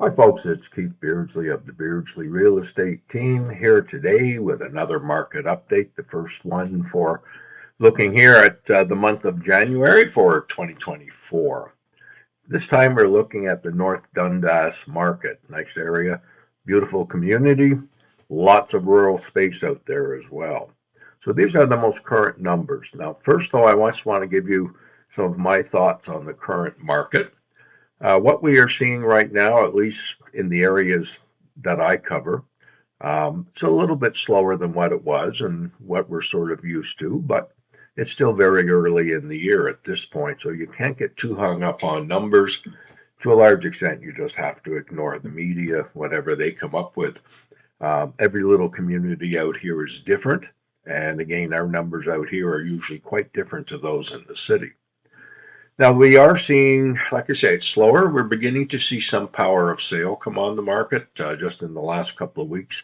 Hi folks, it's Keith Beardsley of the Beardsley Real Estate Team here today with another market update, the first one for looking here at the month of January for 2024. This time we're looking at the North Dundas market. Nice area, beautiful community, lots of rural space out there as well. So these are the most current numbers. Now, first though, I just want to give you some of my thoughts on the current market. What we are seeing right now, at least in the areas that I cover, it's a little bit slower than what it was and what we're sort of used to, but it's still very early in the year at this point, so you can't get too hung up on numbers. To a large extent, you just have to ignore the media, whatever they come up with. Every little community out here is different, and again, our numbers out here are usually quite different to those in the city. Now we are seeing, like I say, it's slower. We're beginning to see some power of sale come on the market just in the last couple of weeks.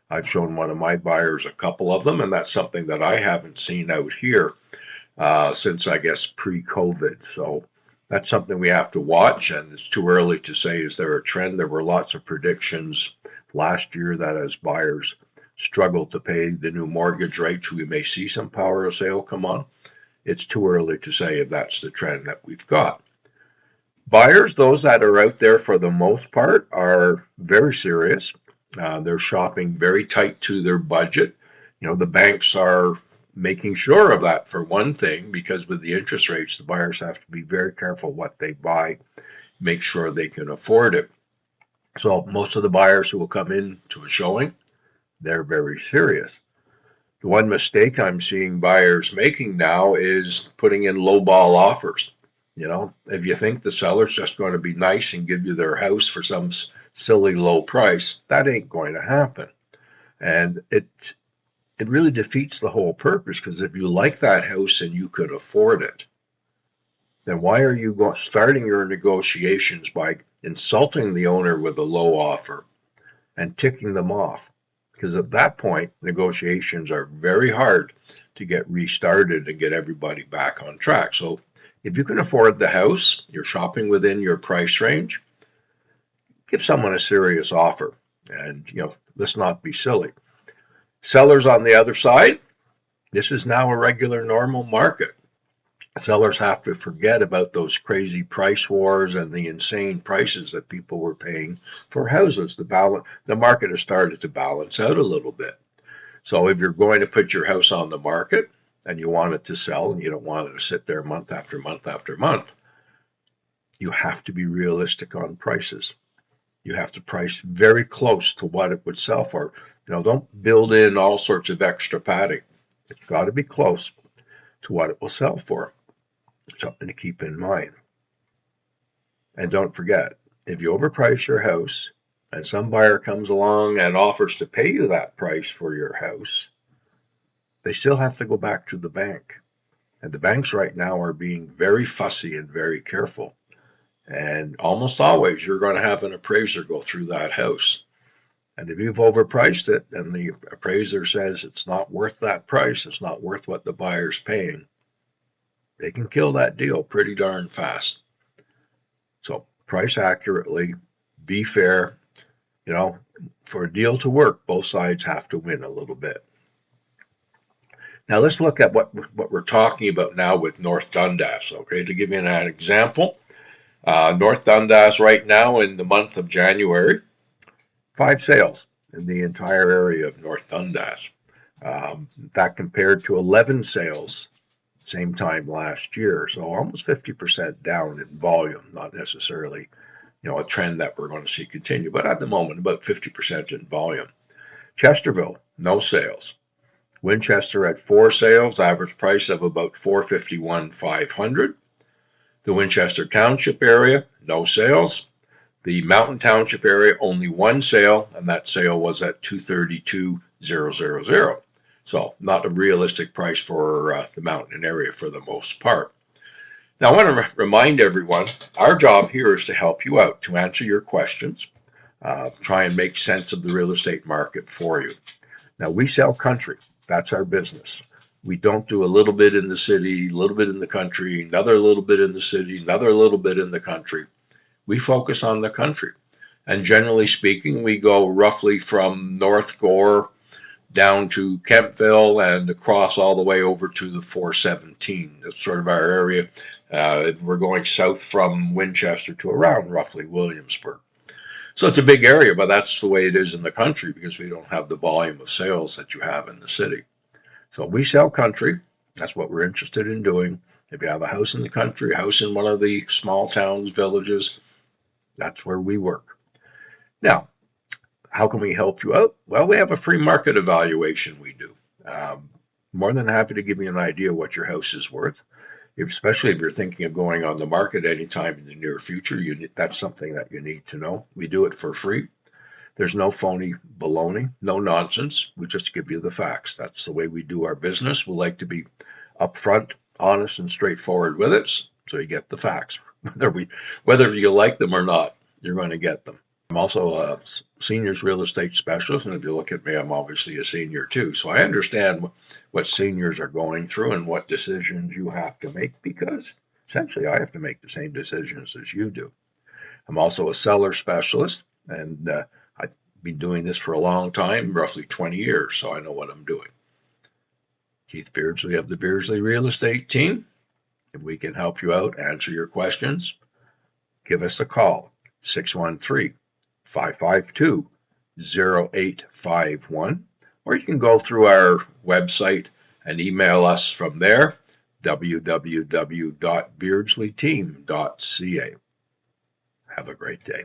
I've shown one of my buyers a couple of them, and that's something that I haven't seen out here since, I guess, pre-COVID. So that's something we have to watch, and it's too early to say, is there a trend? There were lots of predictions last year that as buyers struggled to pay the new mortgage rates, we may see some power of sale come on. It's too early to say if that's the trend that we've got. Buyers, those that are out there for the most part, are very serious. They're shopping very tight to their budget. You know, the banks are making sure of that for one thing, because with the interest rates, the buyers have to be very careful what they buy, make sure they can afford it. So most of the buyers who will come in to a showing, they're very serious. The one mistake I'm seeing buyers making now is putting in low ball offers. You know, if you think the seller's just going to be nice and give you their house for some silly low price, that ain't going to happen. And it really defeats the whole purpose, because if you like that house and you could afford it, then why are you starting your negotiations by insulting the owner with a low offer and ticking them off? Because at that point, negotiations are very hard to get restarted and get everybody back on track. So if you can afford the house, you're shopping within your price range, give someone a serious offer. And, you know, let's not be silly. Sellers on the other side, this is now a regular normal market. Sellers have to forget about those crazy price wars and the insane prices that people were paying for houses. The market has started to balance out a little bit. So if you're going to put your house on the market and you want it to sell and you don't want it to sit there month after month after month, you have to be realistic on prices. You have to price very close to what it would sell for. You know, don't build in all sorts of extra padding. It's got to be close to what it will sell for. Something to keep in mind. And don't forget, if you overprice your house and some buyer comes along and offers to pay you that price for your house, they still have to go back to the bank. And the banks right now are being very fussy and very careful. And almost always you're going to have an appraiser go through that house. And if you've overpriced it and the appraiser says it's not worth that price, it's not worth what the buyer's paying, they can kill that deal pretty darn fast. So price accurately, be fair. You know, for a deal to work, both sides have to win a little bit. Now let's look at what we're talking about now with North Dundas. Okay, to give you an example, North Dundas right now in the month of January, 5 sales in the entire area of North Dundas. That compared to 11 sales same time last year. So almost 50% down in volume, not necessarily, you know, a trend that we're going to see continue, but at the moment, about 50% in volume. Chesterville, no sales. Winchester at 4 sales, average price of about $451,500. The Winchester Township area, no sales. The Mountain Township area, only 1 sale, and that sale was at $232,000. So not a realistic price for the mountain area for the most part. Now I want to remind everyone, our job here is to help you out, to answer your questions, try and make sense of the real estate market for you. Now we sell country. That's our business. We don't do a little bit in the city, a little bit in the country, another little bit in the city, another little bit in the country. We focus on the country. And generally speaking, we go roughly from North Gore down to Kemptville and across all the way over to the 417. That's sort of our area. We're going south from Winchester to around roughly Williamsburg. So it's a big area, but that's the way it is in the country because we don't have the volume of sales that you have in the city. So we sell country. That's what we're interested in doing. If you have a house in the country, a house in one of the small towns, villages, that's where we work. Now, how can we help you out? Well, we have a free market evaluation we do. More than happy to give you an idea what your house is worth, especially if you're thinking of going on the market anytime in the near future. That's something that you need to know. We do it for free. There's no phony baloney, no nonsense. We just give you the facts. That's the way we do our business. We like to be upfront, honest, and straightforward with it, so you get the facts. Whether you like them or not, you're going to get them. I'm also a seniors real estate specialist, and if you look at me, I'm obviously a senior too. So I understand what seniors are going through and what decisions you have to make, because essentially I have to make the same decisions as you do. I'm also a seller specialist, and I've been doing this for a long time, roughly 20 years, so I know what I'm doing. Keith Beardsley of the Beardsley Real Estate Team. If we can help you out, answer your questions, give us a call, 613-552-0851, or you can go through our website and email us from there, www.beardsleyteam.ca. Have a great day.